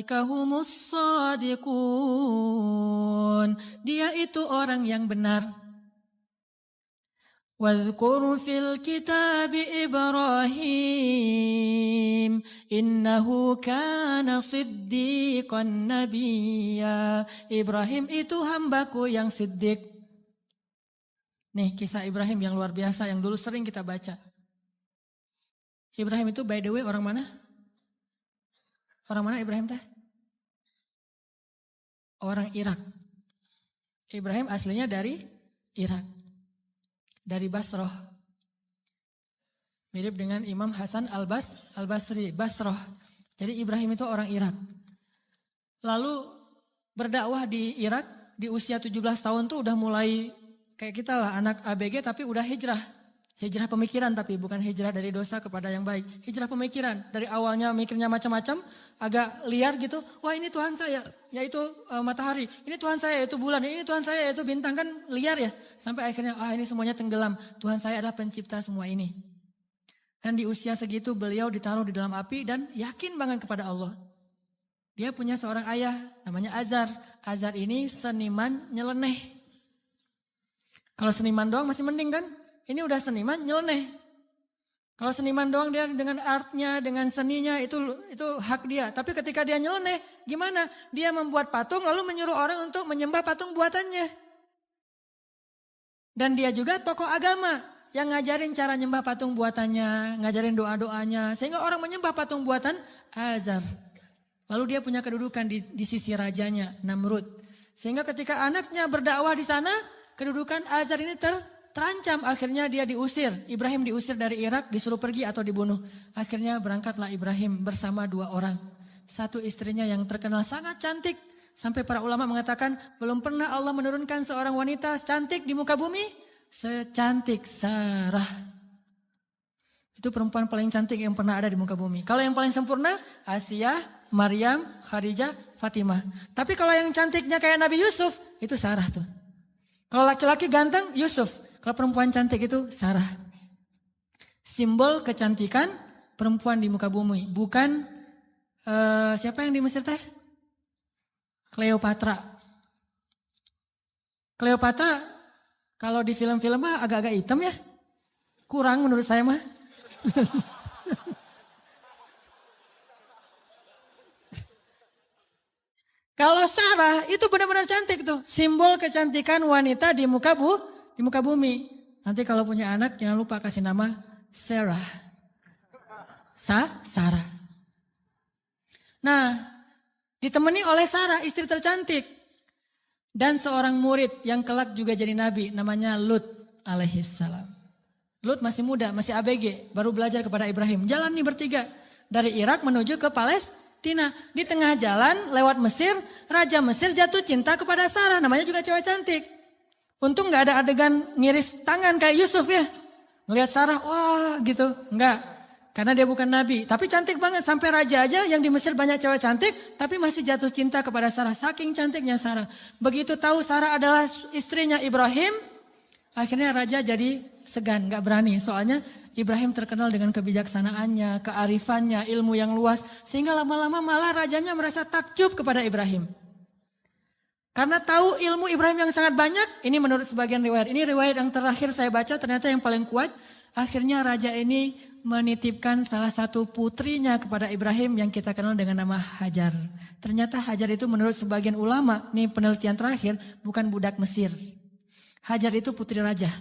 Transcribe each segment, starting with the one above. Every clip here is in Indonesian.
ulaika humus shadiqun. Dia itu orang yang benar. Wadhkur fil kitab Ibrahim innahu kana siddiqan nabiyya. Ibrahim itu hambaku yang siddiq. Nih kisah Ibrahim yang luar biasa yang dulu sering kita baca. Ibrahim itu by the way orang mana? Orang mana Ibrahim teh? Orang Irak. Ibrahim aslinya dari Irak. Dari Basroh. Mirip dengan Imam Hasan al-Basri, Basroh. Jadi Ibrahim itu orang Irak. Lalu berdakwah di Irak di usia 17 tahun tuh udah mulai kayak kita lah anak ABG tapi udah hijrah. Hijrah pemikiran tapi bukan hijrah dari dosa kepada yang baik. Hijrah pemikiran. Dari awalnya mikirnya macam-macam, agak liar gitu. Wah ini Tuhan saya, yaitu matahari. Ini Tuhan saya, yaitu bulan. Ini Tuhan saya, yaitu bintang. Kan liar ya. Sampai akhirnya ini semuanya tenggelam. Tuhan saya adalah pencipta semua ini. Dan di usia segitu beliau ditaruh di dalam api dan yakin banget kepada Allah. Dia punya seorang ayah namanya Azar. Azar ini seniman nyeleneh. Kalau seniman doang masih mending kan? Ini udah seniman nyeleneh. Kalau seniman doang dia dengan artnya, dengan seninya itu hak dia. Tapi ketika dia nyeleneh, gimana? Dia membuat patung lalu menyuruh orang untuk menyembah patung buatannya. Dan dia juga tokoh agama yang ngajarin cara nyembah patung buatannya, ngajarin doa-doanya. Sehingga orang menyembah patung buatan Azar. Lalu dia punya kedudukan di sisi rajanya, Namrud. Sehingga ketika anaknya berdakwah di sana, kedudukan Azar ini terancam, akhirnya dia diusir. Ibrahim diusir dari Irak, disuruh pergi atau dibunuh. Akhirnya berangkatlah Ibrahim bersama 2 orang. Satu istrinya yang terkenal sangat cantik. Sampai para ulama mengatakan, belum pernah Allah menurunkan seorang wanita cantik di muka bumi secantik Sarah. Itu perempuan paling cantik yang pernah ada di muka bumi. Kalau yang paling sempurna, Asia, Maryam, Khadijah, Fatimah. Tapi kalau yang cantiknya kayak Nabi Yusuf, itu Sarah tuh. Kalau laki-laki ganteng, Yusuf. Kalau perempuan cantik itu Sarah. Simbol kecantikan perempuan di muka bumi. Bukan siapa yang di Mesir teh? Cleopatra. Cleopatra kalau di film-film mah agak-agak hitam ya. Kurang menurut saya mah. Kalau Sarah itu benar-benar cantik tuh. Simbol kecantikan wanita di muka bumi. Nanti kalau punya anak jangan lupa kasih nama Sarah. Sarah. Nah, ditemani oleh Sarah istri tercantik. Dan seorang murid yang kelak juga jadi nabi namanya Lut alaihissalam. Lut masih muda, masih ABG, baru belajar kepada Ibrahim. Jalan nih bertiga dari Irak menuju ke Palestina. Di tengah jalan lewat Mesir, Raja Mesir jatuh cinta kepada Sarah, namanya juga cewek cantik. Untung gak ada adegan ngiris tangan kayak Yusuf ya. Ngelihat Sarah, wah gitu. Enggak, karena dia bukan nabi. Tapi cantik banget, sampai raja aja yang di Mesir banyak cewek cantik. Tapi masih jatuh cinta kepada Sarah, saking cantiknya Sarah. Begitu tahu Sarah adalah istrinya Ibrahim, akhirnya raja jadi segan, gak berani. Soalnya Ibrahim terkenal dengan kebijaksanaannya, kearifannya, ilmu yang luas. Sehingga lama-lama malah rajanya merasa takjub kepada Ibrahim. Karena tahu ilmu Ibrahim yang sangat banyak, ini menurut sebagian riwayat. Ini riwayat yang terakhir saya baca ternyata yang paling kuat. Akhirnya raja ini menitipkan salah satu putrinya kepada Ibrahim yang kita kenal dengan nama Hajar. Ternyata Hajar itu menurut sebagian ulama, ini penelitian terakhir, bukan budak Mesir. Hajar itu putri raja.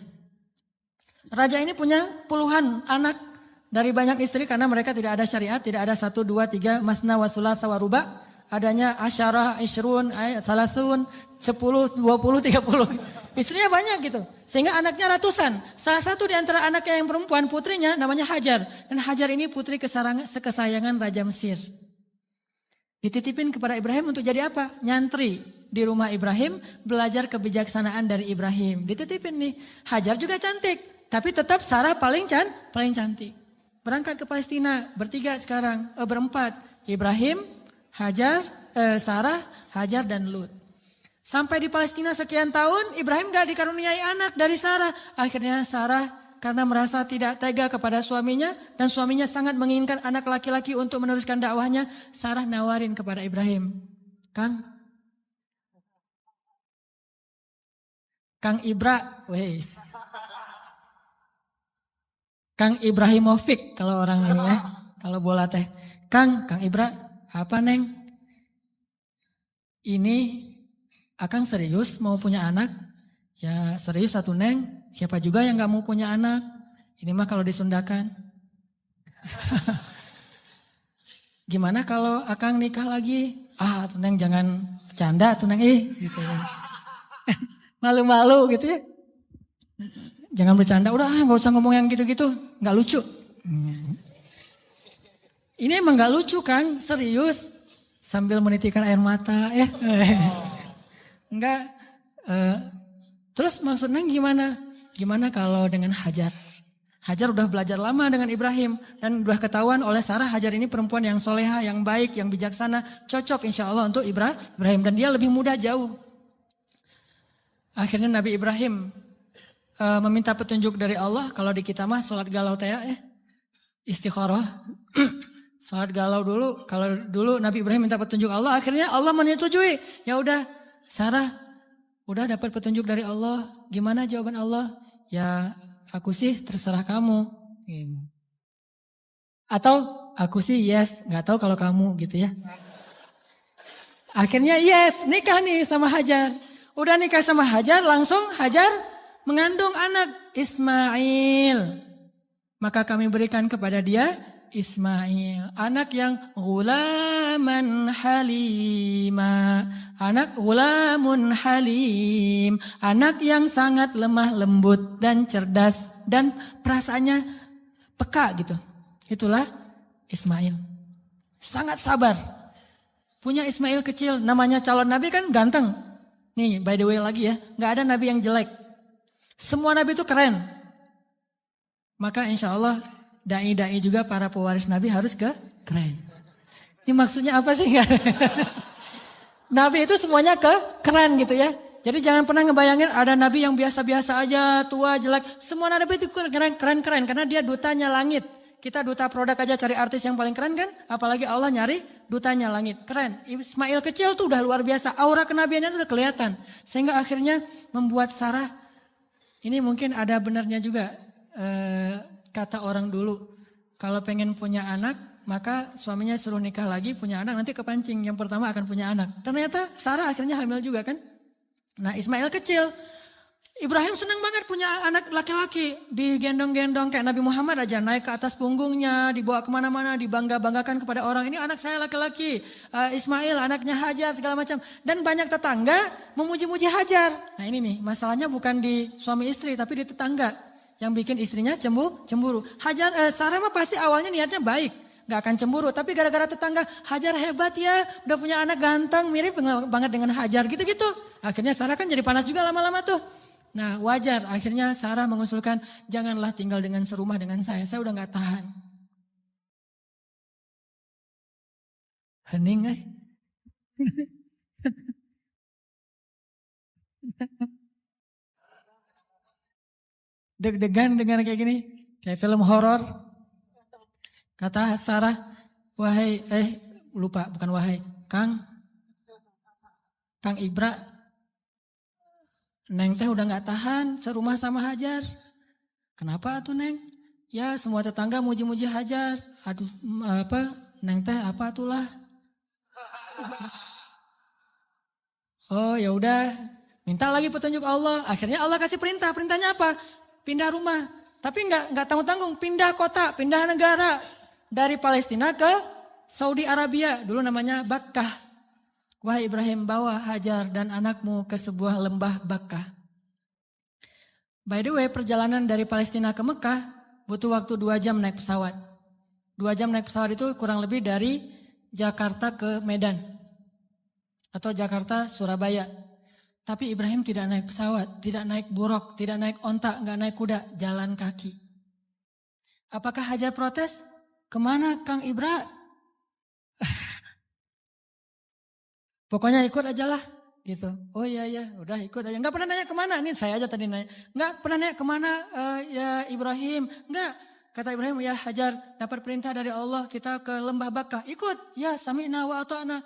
Raja ini punya puluhan anak dari banyak istri karena mereka tidak ada syariat, tidak ada 1, 2, 3, masna wa thulatha wa ruba. Adanya asyarah, isyrun, salasun, 10, 20, 30. Istrinya banyak gitu. Sehingga anaknya ratusan. Salah satu di antara anaknya yang perempuan, putrinya namanya Hajar. Dan Hajar ini putri kesayangan Raja Mesir. Dititipin kepada Ibrahim untuk jadi apa? Nyantri di rumah Ibrahim, belajar kebijaksanaan dari Ibrahim. Dititipin nih. Hajar juga cantik. Tapi tetap Sarah paling cantik. Berangkat ke Palestina, bertiga sekarang, berempat. Ibrahim, Hajar, Sarah, Hajar dan Lut. Sampai di Palestina sekian tahun, Ibrahim gak dikaruniai anak dari Sarah. Akhirnya Sarah karena merasa tidak tega kepada suaminya dan suaminya sangat menginginkan anak laki-laki untuk meneruskan dakwahnya, Sarah nawarin kepada Ibrahim, Kang Ibra, wes. Kang Ibrahimovic kalau orang ini ya, kalau bola teh. Kang Ibra, apa Neng? Ini Akang serius mau punya anak? Ya serius satu Neng, siapa juga yang gak mau punya anak? Ini mah kalau disundakan. Gimana kalau Akang nikah lagi? Tuh Neng jangan bercanda tuh Neng, gitu. Malu-malu gitu ya. Jangan bercanda, udah gak usah ngomong yang gitu-gitu, gak lucu. Ini emang gak lucu kan, serius. Sambil menitikan air mata ya. Enggak. Terus maksudnya gimana? Gimana kalau dengan Hajar? Hajar udah belajar lama dengan Ibrahim. Dan udah ketahuan oleh Sarah, Hajar ini perempuan yang soleha, yang baik, yang bijaksana. Cocok insya Allah untuk Ibrahim. Dan dia lebih muda jauh. Akhirnya Nabi Ibrahim meminta petunjuk dari Allah. Kalau di kita mah sholat galau teh istikharah. Sholat galau dulu. Kalau dulu Nabi Ibrahim minta petunjuk Allah, akhirnya Allah menyetujui. Ya udah, Sarah udah dapat petunjuk dari Allah. Gimana jawaban Allah? Ya aku sih terserah kamu. Atau aku sih yes, nggak tahu kalau kamu gitu ya. Akhirnya yes, nikah nih sama Hajar. Udah nikah sama Hajar, langsung Hajar mengandung anak Ismail. Maka kami berikan kepada dia Ismail, anak yang ghulaman halima, anak ghulamun halim, anak yang sangat lemah lembut dan cerdas dan perasaannya peka gitu. Itulah Ismail. Sangat sabar. Punya Ismail kecil, namanya calon nabi kan ganteng. Nih by the way lagi ya, gak ada nabi yang jelek. Semua nabi itu keren. Maka insya Allah dai-dai juga para pewaris Nabi harus keren. Ini maksudnya apa sih? Nabi itu semuanya keren gitu ya. Jadi jangan pernah ngebayangin ada Nabi yang biasa-biasa aja, tua, jelek. Semua Nabi itu keren-keren karena dia dutanya langit. Kita duta produk aja cari artis yang paling keren kan? Apalagi Allah nyari dutanya langit. Keren. Ismail kecil tuh udah luar biasa. Aura kenabiannya tuh udah kelihatan. Sehingga akhirnya membuat Sarah, ini mungkin ada benarnya juga. Kata orang dulu, kalau pengen punya anak, maka suaminya suruh nikah lagi, punya anak, nanti kepancing. Yang pertama akan punya anak. Ternyata Sarah akhirnya hamil juga kan. Nah Ismail kecil, Ibrahim senang banget punya anak laki-laki. Digendong-gendong kayak Nabi Muhammad aja, naik ke atas punggungnya, dibawa kemana-mana, dibangga-banggakan kepada orang. Ini anak saya laki-laki, Ismail anaknya Hajar segala macam. Dan banyak tetangga memuji-muji Hajar. Nah ini nih, masalahnya bukan di suami istri, tapi di tetangga. Yang bikin istrinya cemburu. Sarah mah pasti awalnya niatnya baik. Gak akan cemburu. Tapi gara-gara tetangga, Hajar hebat ya. Udah punya anak ganteng, mirip banget dengan Hajar. Gitu-gitu. Akhirnya Sarah kan jadi panas juga lama-lama tuh. Nah wajar. Akhirnya Sarah mengusulkan, janganlah tinggal dengan serumah dengan saya. Saya udah gak tahan. Hening Deg-degan dengan kayak gini. Kayak film horor. Kata Sarah, wahai, lupa, bukan wahai. Kang Ibra, Neng teh udah gak tahan serumah sama Hajar. Kenapa tuh Neng? Ya semua tetangga muji-muji Hajar. Aduh, Neng teh apa itulah? Oh ya udah, minta lagi petunjuk Allah. Akhirnya Allah kasih perintah. Perintahnya apa? Pindah rumah, tapi nggak tanggung-tanggung, pindah kota, pindah negara dari Palestina ke Saudi Arabia, dulu namanya Bakkah. Wahai Ibrahim, bawa Hajar dan anakmu ke sebuah lembah Bakkah. By the way, perjalanan dari Palestina ke Mekah butuh waktu 2 jam naik pesawat. 2 jam naik pesawat itu kurang lebih dari Jakarta ke Medan atau Jakarta Surabaya. Tapi Ibrahim tidak naik pesawat, tidak naik buruk, tidak naik onta, nggak naik kuda, jalan kaki. Apakah Hajar protes? Kemana Kang Ibra? Pokoknya ikut aja lah. gitu. Oh iya ya, udah ikut aja. Nggak pernah nanya kemana, ini saya aja tadi nanya. Nggak pernah nanya kemana ya Ibrahim. Nggak, kata Ibrahim, ya Hajar, dapat perintah dari Allah kita ke lembah Bakkah. Ikut, ya sami'na wa ata'na.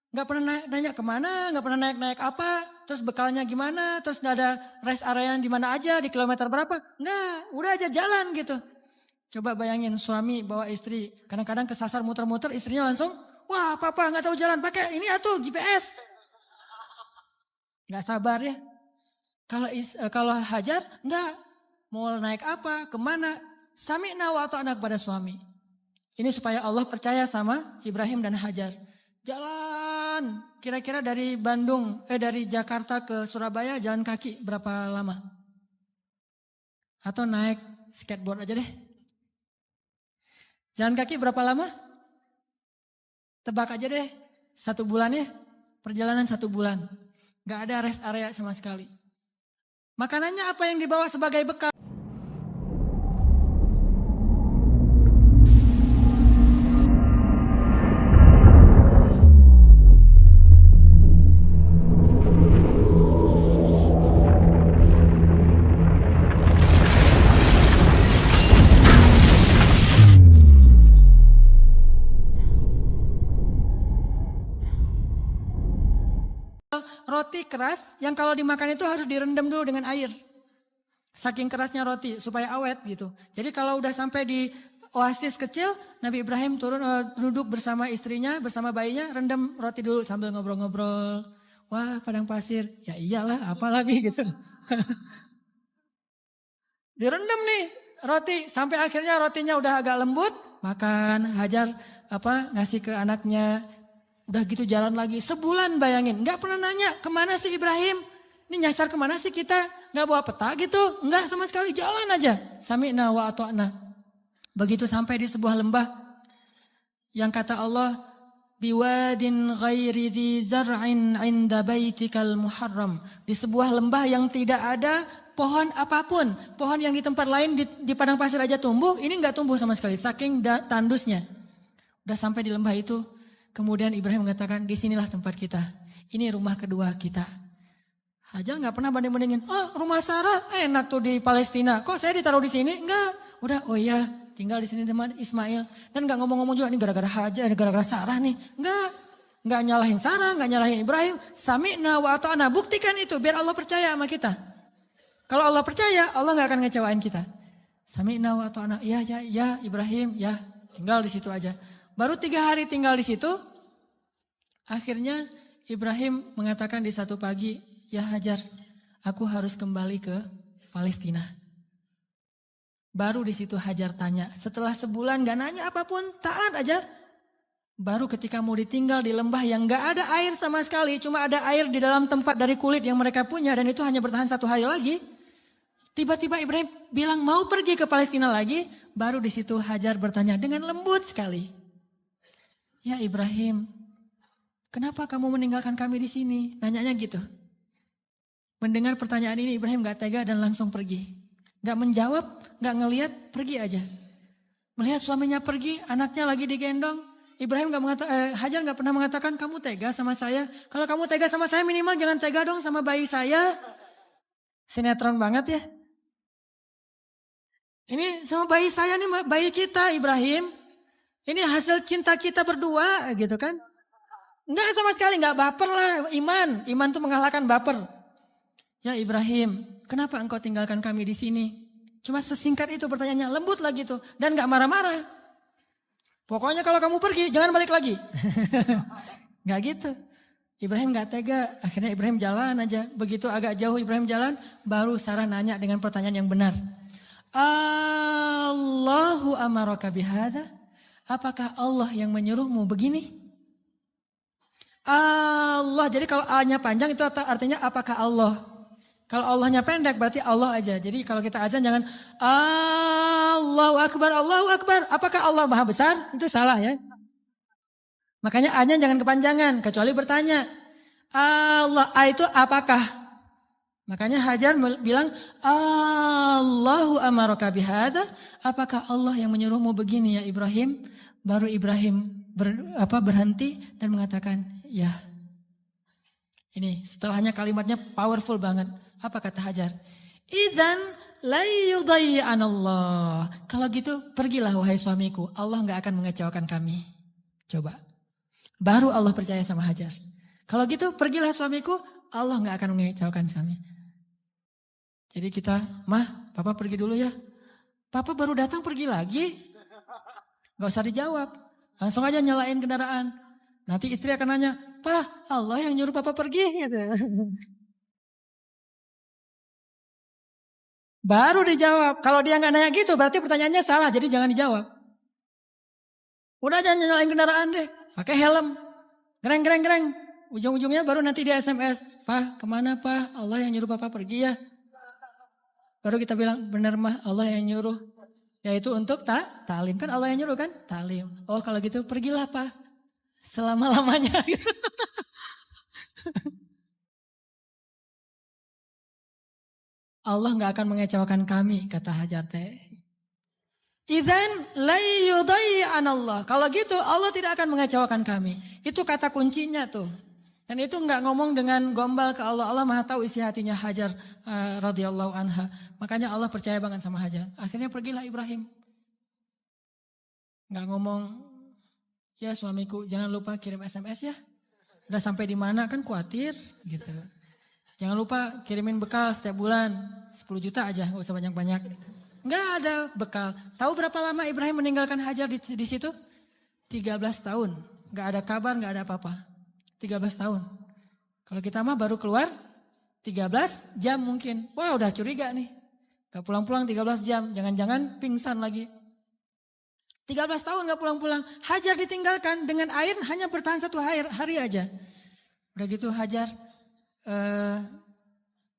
Nggak pernah nanya kemana, nggak pernah naik apa, terus bekalnya gimana, terus nggak ada rest area di mana aja, di kilometer berapa. Nggak, udah aja jalan gitu. Coba bayangin suami bawa istri, kadang-kadang kesasar muter-muter, istrinya langsung, wah papa nggak tahu jalan, pakai ini atuh GPS. Nggak sabar ya. Kalau Hajar nggak, mau naik apa, kemana, sami'na wa ata'na kepada suami. Ini supaya Allah percaya sama Ibrahim dan Hajar. Jalan, kira-kira dari dari Jakarta ke Surabaya jalan kaki berapa lama? Atau naik skateboard aja deh. Jalan kaki berapa lama? Tebak aja deh, 1 bulan ya. Perjalanan 1 bulan. Gak ada rest area sama sekali. Makanannya apa yang dibawa sebagai bekal? Roti keras yang kalau dimakan itu harus direndam dulu dengan air. Saking kerasnya roti supaya awet gitu. Jadi kalau udah sampai di oasis kecil, Nabi Ibrahim turun duduk bersama istrinya, bersama bayinya, rendam roti dulu sambil ngobrol-ngobrol. Wah, padang pasir. Ya iyalah, apalagi gitu. Direndam nih roti sampai akhirnya rotinya udah agak lembut, makan. Hajar ngasih ke anaknya. Udah gitu jalan lagi, sebulan bayangin. Gak pernah nanya, kemana sih Ibrahim? Ini nyasar kemana sih kita? Gak bawa peta gitu? Enggak sama sekali, jalan aja. Sami'na wa ata'na. Begitu sampai di sebuah lembah. Yang kata Allah, biwadin ghairi dhi zar'in inda baitikal muharram. Di sebuah lembah yang tidak ada pohon apapun. Pohon yang di tempat lain di padang pasir aja tumbuh, ini gak tumbuh sama sekali, saking tandusnya. Udah sampai di lembah itu. Kemudian Ibrahim mengatakan, disinilah tempat kita. Ini rumah kedua kita. Hajar nggak pernah banding-bandingin. Oh, rumah Sarah enak tuh di Palestina. Kok saya ditaruh di sini? Enggak. Udah, oh iya, tinggal di sini teman Ismail. Dan nggak ngomong-ngomong juga, ini gara-gara Hajar, gara-gara Sarah nih. Nggak nyalahin Sarah, nggak nyalahin Ibrahim. Sami'na wa ata'na. Buktikan itu, biar Allah percaya sama kita. Kalau Allah percaya, Allah nggak akan ngecewain kita. Sami'na wa ata'na. Ya Ibrahim, ya. Tinggal di situ aja. Baru 3 hari tinggal di situ, akhirnya Ibrahim mengatakan di satu pagi, ya Hajar, aku harus kembali ke Palestina. Baru di situ Hajar tanya, setelah sebulan gak nanya apapun, taat aja. Baru ketika mau ditinggal di lembah yang gak ada air sama sekali, cuma ada air di dalam tempat dari kulit yang mereka punya dan itu hanya bertahan 1 hari lagi. Tiba-tiba Ibrahim bilang mau pergi ke Palestina lagi, baru di situ Hajar bertanya dengan lembut sekali. Ya Ibrahim, kenapa kamu meninggalkan kami di sini? Nanyanya gitu. Mendengar pertanyaan ini Ibrahim gak tega dan langsung pergi. Gak menjawab, gak ngelihat, pergi aja. Melihat suaminya pergi, anaknya lagi digendong. Ibrahim Hajar gak pernah mengatakan kamu tega sama saya. Kalau kamu tega sama saya minimal jangan tega dong sama bayi saya. Sinetron banget ya. Ini sama bayi saya nih, bayi kita Ibrahim. Ini hasil cinta kita berdua gitu kan. Enggak sama sekali, enggak baper lah. Iman tuh mengalahkan baper. Ya Ibrahim, kenapa engkau tinggalkan kami di sini? Cuma sesingkat itu pertanyaannya, lembut lah gitu. Dan enggak marah-marah. Pokoknya kalau kamu pergi, jangan balik lagi. Enggak gitu. Ibrahim enggak tega, akhirnya Ibrahim jalan aja. Begitu agak jauh Ibrahim jalan, baru Sarah nanya dengan pertanyaan yang benar. Allahu amaraka bihadza? Apakah Allah yang menyuruhmu begini? Allah, jadi kalau A-nya panjang itu artinya apakah Allah? Kalau Allahnya pendek berarti Allah aja. Jadi kalau kita azan jangan Allahu Akbar, Allahu Akbar. Apakah Allah Maha Besar? Itu salah ya. Makanya A-nya jangan kepanjangan, kecuali bertanya. Allah, A itu apakah? Makanya Hajar bilang, Allahu amaraka bihadza? Apakah Allah yang menyuruhmu begini ya Ibrahim? Baru Ibrahim berhenti dan mengatakan, ya. Ini setelahnya kalimatnya powerful banget. Apa kata Hajar? Idzan la yudayyi'anallah. Kalau gitu pergilah wahai suamiku. Allah gak akan mengecewakan kami. Coba. Baru Allah percaya sama Hajar. Kalau gitu pergilah suamiku. Allah gak akan mengecewakan kami. Jadi kita, Mah, Papa pergi dulu ya. Papa baru datang pergi lagi. Gak usah dijawab. Langsung aja nyalain kendaraan. Nanti istri akan nanya, Pak, Allah yang nyuruh Papa pergi. Gitu. Baru dijawab. Kalau dia nggak nanya gitu, berarti pertanyaannya salah. Jadi jangan dijawab. Udah jangan nyalain kendaraan deh. Pakai helm. Gereng. Ujung-ujungnya baru nanti dia SMS. Pak, kemana Pak? Allah yang nyuruh Papa pergi ya. Baru kita bilang, benar Mah, Allah yang nyuruh. Yaitu untuk ta'lim. Kan Allah yang nyuruh kan? Ta'lim. Oh kalau gitu pergilah Pak. Selama-lamanya. Allah gak akan mengecewakan kami, kata Hajar teh. Idzan la yudayyi'anallah. Kalau gitu Allah tidak akan mengecewakan kami. Itu kata kuncinya tuh. Dan itu gak ngomong dengan gombal ke Allah. Allah Maha tahu isi hatinya Hajar radhiyallahu anha. Makanya Allah percaya banget sama Hajar. Akhirnya pergilah Ibrahim. Gak ngomong, ya suamiku jangan lupa kirim SMS ya. Udah sampai di mana kan khawatir gitu. Jangan lupa kirimin bekal setiap bulan 10 juta aja, gak usah banyak-banyak. Gitu. Gak ada bekal. Tahu berapa lama Ibrahim meninggalkan Hajar di situ? 13 tahun. Gak ada kabar, gak ada apa-apa. 13 tahun. Kalau kita mah baru keluar 13 jam mungkin. Wah udah curiga nih. Gak pulang-pulang 13 jam. Jangan-jangan pingsan lagi. 13 tahun gak pulang-pulang. Hajar ditinggalkan dengan air hanya bertahan 1 hari aja. Udah gitu Hajar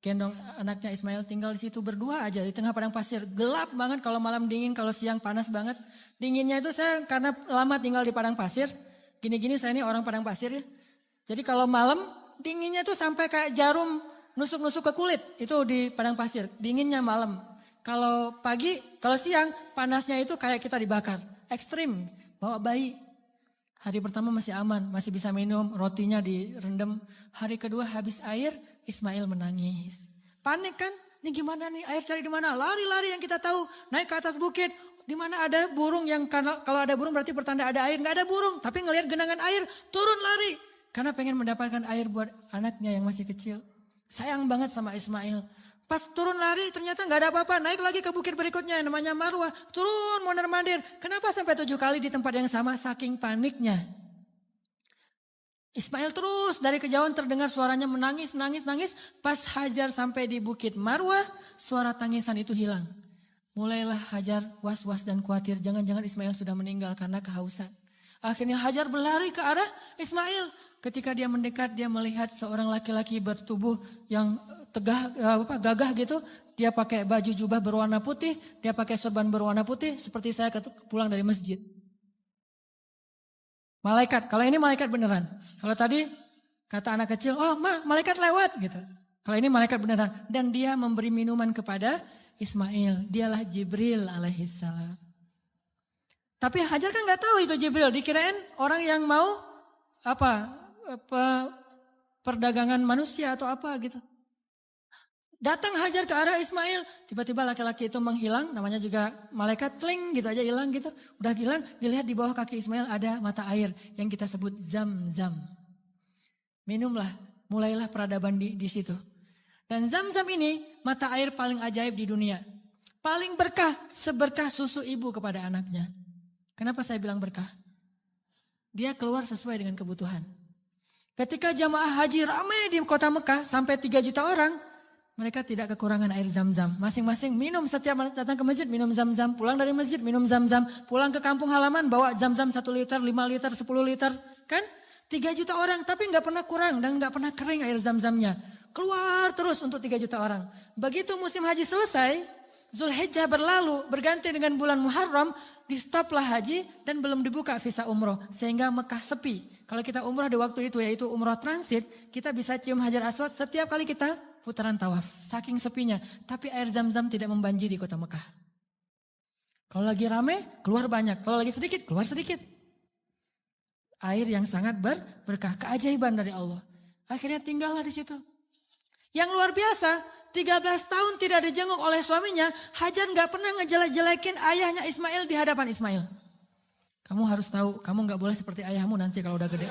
gendong anaknya Ismail tinggal di situ berdua aja di tengah padang pasir. Gelap banget kalau malam dingin, kalau siang panas banget. Dinginnya itu saya karena lama tinggal di padang pasir. Gini-gini saya ini orang padang pasir ya. Jadi kalau malam dinginnya tuh sampai kayak jarum nusuk-nusuk ke kulit. Itu di padang pasir. Dinginnya malam. Kalau pagi, kalau siang panasnya itu kayak kita dibakar. Ekstrim, bawa bayi. Hari pertama masih aman, masih bisa minum, rotinya direndam. Hari kedua habis air, Ismail menangis. Panik kan? Ini gimana nih, air cari di mana? Lari-lari yang kita tahu, naik ke atas bukit. Di mana ada burung yang, kalau ada burung berarti pertanda ada air. Nggak ada burung, tapi ngelihat genangan air, turun lari. Karena pengen mendapatkan air buat anaknya yang masih kecil. Sayang banget sama Ismail. Pas turun lari ternyata nggak ada apa-apa. Naik lagi ke bukit berikutnya namanya Marwah. Turun mondar-mandir. Kenapa sampai 7 kali di tempat yang sama saking paniknya. Ismail terus dari kejauhan terdengar suaranya menangis. Pas Hajar sampai di bukit Marwah suara tangisan itu hilang. Mulailah Hajar was-was dan khawatir. Jangan-jangan Ismail sudah meninggal karena kehausan. Akhirnya Hajar berlari ke arah Ismail. Ketika dia mendekat dia melihat seorang laki-laki bertubuh yang gagah gitu. Dia pakai baju jubah berwarna putih. Dia pakai sorban berwarna putih. Seperti saya pulang dari masjid. Malaikat. Kalau ini malaikat beneran. Kalau tadi kata anak kecil. Oh malaikat lewat gitu. Kalau ini malaikat beneran. Dan dia memberi minuman kepada Ismail. Dialah Jibril alaihissalam. Tapi Hajar kan gak tahu itu Jibril. Dikirain orang yang mau perdagangan manusia atau apa gitu. Datang Hajar ke arah Ismail. Tiba-tiba laki-laki itu menghilang. Namanya juga malaikat tling gitu aja hilang gitu. Udah hilang. Dilihat di bawah kaki Ismail ada mata air. Yang kita sebut Zam-Zam. Minumlah. Mulailah peradaban di situ. Dan Zam-Zam ini mata air paling ajaib di dunia. Paling berkah. Seberkah susu ibu kepada anaknya. Kenapa saya bilang berkah? Dia keluar sesuai dengan kebutuhan. Ketika jamaah haji ramai di kota Mekah sampai 3 juta orang. Mereka tidak kekurangan air Zam-Zam. Masing-masing minum setiap datang ke masjid minum Zam-Zam. Pulang dari masjid minum Zam-Zam. Pulang ke kampung halaman bawa Zam-Zam 1 liter, 5 liter, 10 liter. Kan? 3 juta orang tapi gak pernah kurang dan gak pernah kering air Zam-Zamnya. Keluar terus untuk 3 juta orang. Begitu musim haji selesai, Zulhijjah berlalu berganti dengan bulan Muharram. Di stoplah haji dan belum dibuka visa umroh. Sehingga Mekah sepi. Kalau kita umroh di waktu itu yaitu umroh transit. Kita bisa cium Hajar Aswad setiap kali kita putaran tawaf. Saking sepinya. Tapi air Zam-Zam tidak membanjiri kota Mekah. Kalau lagi rame keluar banyak. Kalau lagi sedikit keluar sedikit. Air yang sangat berkah. Keajaiban dari Allah. Akhirnya tinggallah di situ. Yang luar biasa, 13 tahun tidak dijenguk oleh suaminya, Hajar nggak pernah ngejelek-jelekin ayahnya Ismail di hadapan Ismail. Kamu harus tahu, kamu nggak boleh seperti ayahmu nanti kalau udah gede.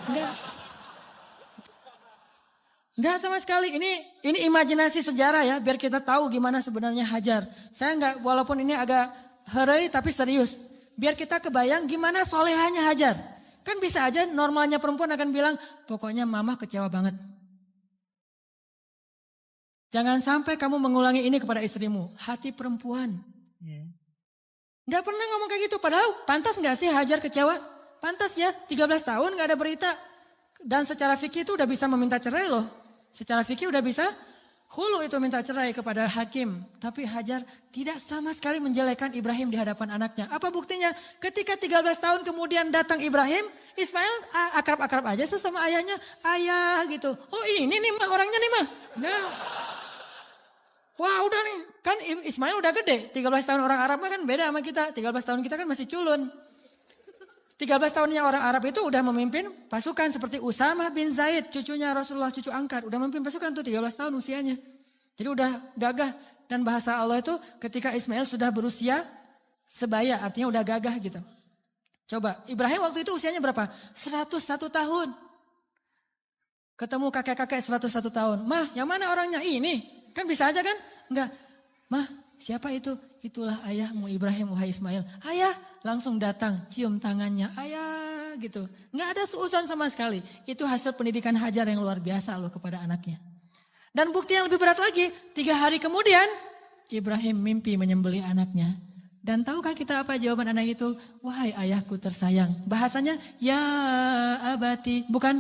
Enggak sama sekali. Ini imajinasi sejarah ya, biar kita tahu gimana sebenarnya Hajar. Saya nggak, walaupun ini agak herai tapi serius. Biar kita kebayang gimana solehanya Hajar. Kan bisa aja normalnya perempuan akan bilang, pokoknya mama kecewa banget. Jangan sampai kamu mengulangi ini kepada istrimu. Hati perempuan. Nggak pernah ngomong kayak gitu. Padahal pantas nggak sih Hajar kecewa? Pantas ya, 13 tahun nggak ada berita. Dan secara fikih itu udah bisa meminta cerai loh. Secara fikih udah bisa khulu itu minta cerai kepada hakim. Tapi Hajar tidak sama sekali menjelekkan Ibrahim di hadapan anaknya. Apa buktinya? Ketika 13 tahun kemudian datang Ibrahim, Ismail akrab-akrab aja sama ayahnya. Ayah gitu. Oh ini nih mah orangnya nih mah. Nah. Wah udah nih, kan Ismail udah gede. 13 tahun orang Arab kan beda sama kita. 13 tahun kita kan masih culun. 13 tahunnya orang Arab itu udah memimpin pasukan seperti Usamah bin Zaid, cucunya Rasulullah, cucu angkat. Udah memimpin pasukan tuh 13 tahun usianya. Jadi udah gagah. Dan bahasa Allah itu ketika Ismail sudah berusia sebaya, artinya udah gagah gitu. Coba, Ibrahim waktu itu usianya berapa? 101 tahun. Ketemu kakek-kakek 101 tahun. Mah, yang mana orangnya? Ini. Kan bisa aja kan? Enggak. Mah, siapa itu? Itulah ayahmu Ibrahim, wahai Ismail. Ayah, langsung datang, cium tangannya. Ayah, gitu. Enggak ada seuson sama sekali. Itu hasil pendidikan Hajar yang luar biasa loh kepada anaknya. Dan bukti yang lebih berat lagi, 3 hari kemudian, Ibrahim mimpi menyembelih anaknya. Dan tahukah kita apa jawaban anak itu? Wahai ayahku tersayang. Bahasanya, ya abati. Bukan,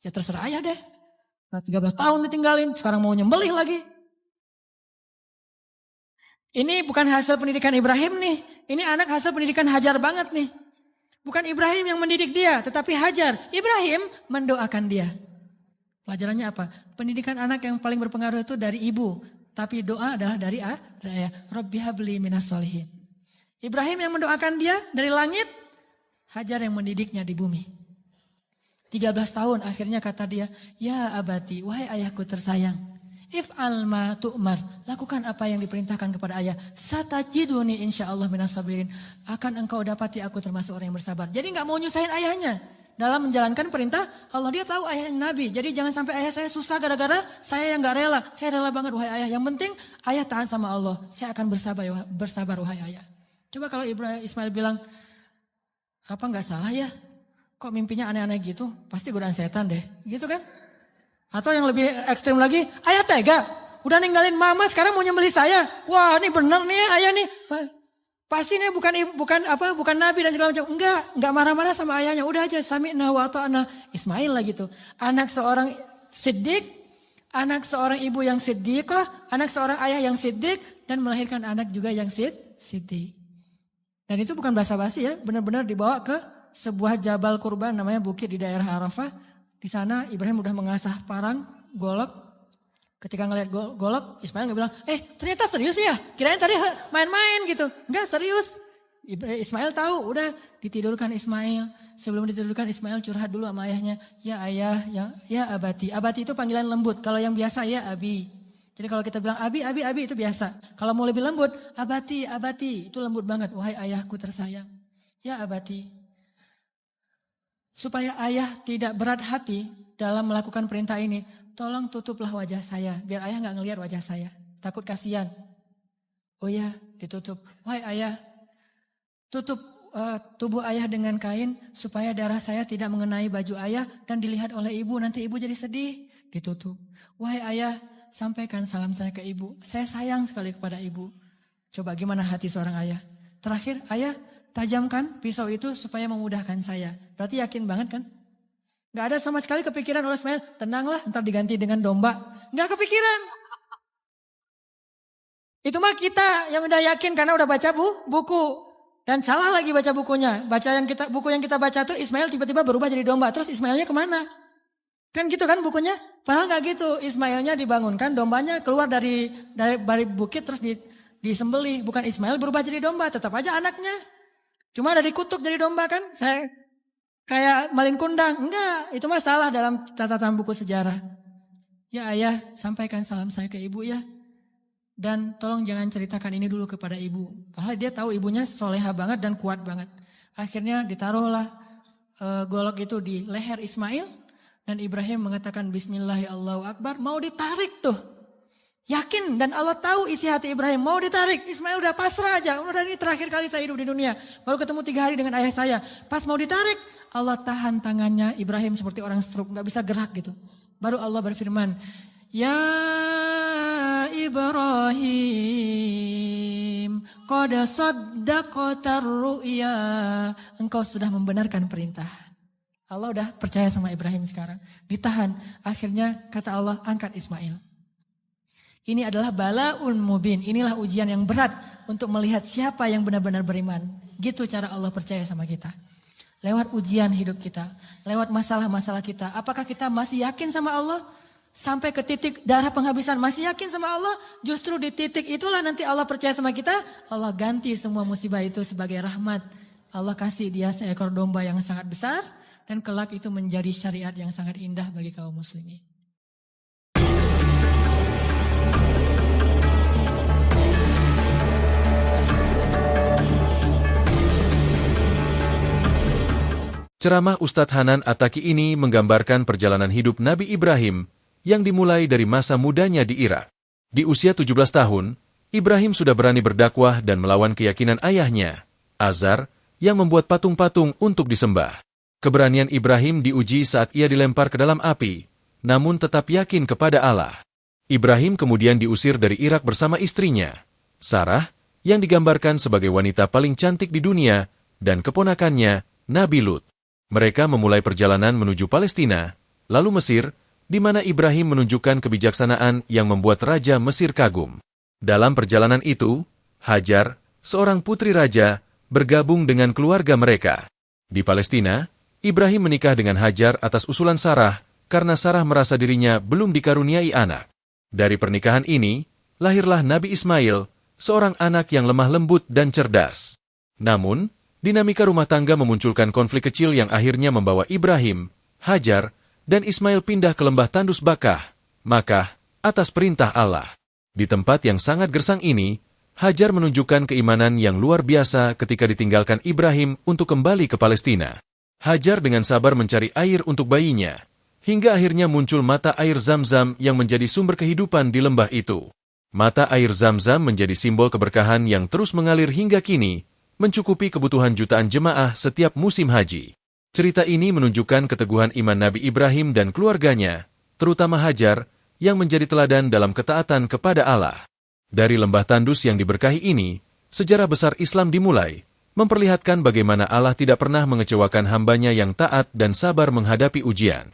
ya terserah ayah deh. 13 tahun ditinggalin, sekarang mau nyembelih lagi. Ini bukan hasil pendidikan Ibrahim nih. Ini anak hasil pendidikan Hajar banget nih. Bukan Ibrahim yang mendidik dia, tetapi Hajar. Ibrahim mendoakan dia. Pelajarannya apa? Pendidikan anak yang paling berpengaruh itu dari ibu. Tapi doa adalah dari ayah. Rabbi habli minas solihin. Ibrahim yang mendoakan dia dari langit. Hajar yang mendidiknya di bumi. 13 tahun akhirnya kata dia, ya abati, wahai ayahku tersayang. If'al ma tu'mar, lakukan apa yang diperintahkan kepada ayah. Satajiduni insyaallah minas sabirin. Akan engkau dapati aku termasuk orang yang bersabar. Jadi gak mau nyusahin ayahnya. Dalam menjalankan perintah Allah, dia tahu ayah yang nabi. Jadi jangan sampai ayah saya susah gara-gara saya yang gak rela. Saya rela banget wahai ayah. Yang penting ayah taat sama Allah. Saya akan bersabar wahai ayah. Coba kalau Ismail bilang, apa gak salah ya? Kok mimpinya aneh-aneh gitu? Pasti godaan setan deh. Gitu kan? Atau yang lebih ekstrim lagi, ayah tega. Udah ninggalin mama sekarang mau nyembelih saya. Wah ini bener nih ayah nih. Pasti nih bukan nabi dan segala macam. Enggak marah-marah sama ayahnya. Udah aja sami'na wa ata'na. Ismail lah gitu. Anak seorang siddiq, anak seorang ibu yang siddiqah, anak seorang ayah yang siddiq, dan melahirkan anak juga yang siddiq. Dan itu bukan basa-basi ya, benar-benar dibawa ke sebuah jabal kurban namanya bukit di daerah Arafah. Di sana Ibrahim udah mengasah parang, golok. Ketika ngelihat golok, Ismail nggak bilang, ternyata serius ya? Kirain tadi main-main gitu. Enggak, serius. Ismail tahu, udah ditidurkan Ismail. Sebelum ditidurkan Ismail curhat dulu sama ayahnya. Ya ayah, ya abati. Abati itu panggilan lembut. Kalau yang biasa ya abi. Jadi kalau kita bilang abi itu biasa. Kalau mau lebih lembut, abati, itu lembut banget. Wahai ayahku tersayang. Ya abati. Supaya ayah tidak berat hati dalam melakukan perintah ini, tolong tutuplah wajah saya, biar ayah nggak ngelihat wajah saya. Takut kasihan. Oh ya, ditutup. Wahai ayah, tutup tubuh ayah dengan kain supaya darah saya tidak mengenai baju ayah dan dilihat oleh ibu. Nanti ibu jadi sedih. Ditutup. Wahai ayah, sampaikan salam saya ke ibu. Saya sayang sekali kepada ibu. Coba gimana hati seorang ayah? Terakhir, ayah, tajamkan pisau itu supaya memudahkan saya. Berarti yakin banget kan? Gak ada sama sekali kepikiran oleh Ismail, tenanglah ntar diganti dengan domba. Gak kepikiran. Itu mah kita yang udah yakin karena udah baca buku. Dan salah lagi baca bukunya. Buku yang kita baca tuh Ismail tiba-tiba berubah jadi domba. Terus Ismailnya kemana? Kan gitu kan bukunya? Padahal gak gitu. Ismailnya dibangunkan, dombanya keluar dari bukit terus disembelih. Bukan Ismail berubah jadi domba, tetap aja anaknya. Cuma ada dikutuk jadi domba kan. Kayak malin kundang. Enggak, itu mah salah dalam catatan buku sejarah. Ya ayah, sampaikan salam saya ke ibu ya. Dan tolong jangan ceritakan ini dulu kepada ibu. Padahal dia tahu ibunya soleha banget dan kuat banget. Akhirnya ditaruhlah golok itu di leher Ismail. Dan Ibrahim mengatakan Bismillah ya Allahu Akbar. Mau ditarik tuh. Yakin dan Allah tahu isi hati Ibrahim. Mau ditarik. Ismail udah pasrah aja. Udah ini terakhir kali saya hidup di dunia. Baru ketemu 3 hari dengan ayah saya. Pas mau ditarik. Allah tahan tangannya Ibrahim seperti orang stroke. Gak bisa gerak gitu. Baru Allah berfirman. Ya Ibrahim. Qad saddaqtar ru'ya. Engkau sudah membenarkan perintah. Allah udah percaya sama Ibrahim sekarang. Ditahan. Akhirnya kata Allah angkat Ismail. Ini adalah bala'un mubin. Inilah ujian yang berat untuk melihat siapa yang benar-benar beriman. Gitu cara Allah percaya sama kita. Lewat ujian hidup kita. Lewat masalah-masalah kita. Apakah kita masih yakin sama Allah? Sampai ke titik darah penghabisan masih yakin sama Allah? Justru di titik itulah nanti Allah percaya sama kita. Allah ganti semua musibah itu sebagai rahmat. Allah kasih dia seekor domba yang sangat besar. Dan kelak itu menjadi syariat yang sangat indah bagi kaum muslimin. Ceramah Ustadz Hanan Attaqi ini menggambarkan perjalanan hidup Nabi Ibrahim yang dimulai dari masa mudanya di Irak. Di usia 17 tahun, Ibrahim sudah berani berdakwah dan melawan keyakinan ayahnya, Azar, yang membuat patung-patung untuk disembah. Keberanian Ibrahim diuji saat ia dilempar ke dalam api, namun tetap yakin kepada Allah. Ibrahim kemudian diusir dari Irak bersama istrinya, Sarah, yang digambarkan sebagai wanita paling cantik di dunia, dan keponakannya, Nabi Lut. Mereka memulai perjalanan menuju Palestina, lalu Mesir, di mana Ibrahim menunjukkan kebijaksanaan yang membuat Raja Mesir kagum. Dalam perjalanan itu, Hajar, seorang putri raja, bergabung dengan keluarga mereka. Di Palestina, Ibrahim menikah dengan Hajar atas usulan Sarah, karena Sarah merasa dirinya belum dikaruniai anak. Dari pernikahan ini, lahirlah Nabi Ismail, seorang anak yang lemah lembut dan cerdas. Namun, dinamika rumah tangga memunculkan konflik kecil yang akhirnya membawa Ibrahim, Hajar, dan Ismail pindah ke lembah Tandus Bakah, Makkah, atas perintah Allah. Di tempat yang sangat gersang ini, Hajar menunjukkan keimanan yang luar biasa ketika ditinggalkan Ibrahim untuk kembali ke Palestina. Hajar dengan sabar mencari air untuk bayinya, hingga akhirnya muncul mata air Zam-Zam yang menjadi sumber kehidupan di lembah itu. Mata air Zam-Zam menjadi simbol keberkahan yang terus mengalir hingga kini, mencukupi kebutuhan jutaan jemaah setiap musim haji. Cerita ini menunjukkan keteguhan iman Nabi Ibrahim dan keluarganya, terutama Hajar, yang menjadi teladan dalam ketaatan kepada Allah. Dari lembah Tandus yang diberkahi ini, sejarah besar Islam dimulai, memperlihatkan bagaimana Allah tidak pernah mengecewakan hambanya yang taat dan sabar menghadapi ujian.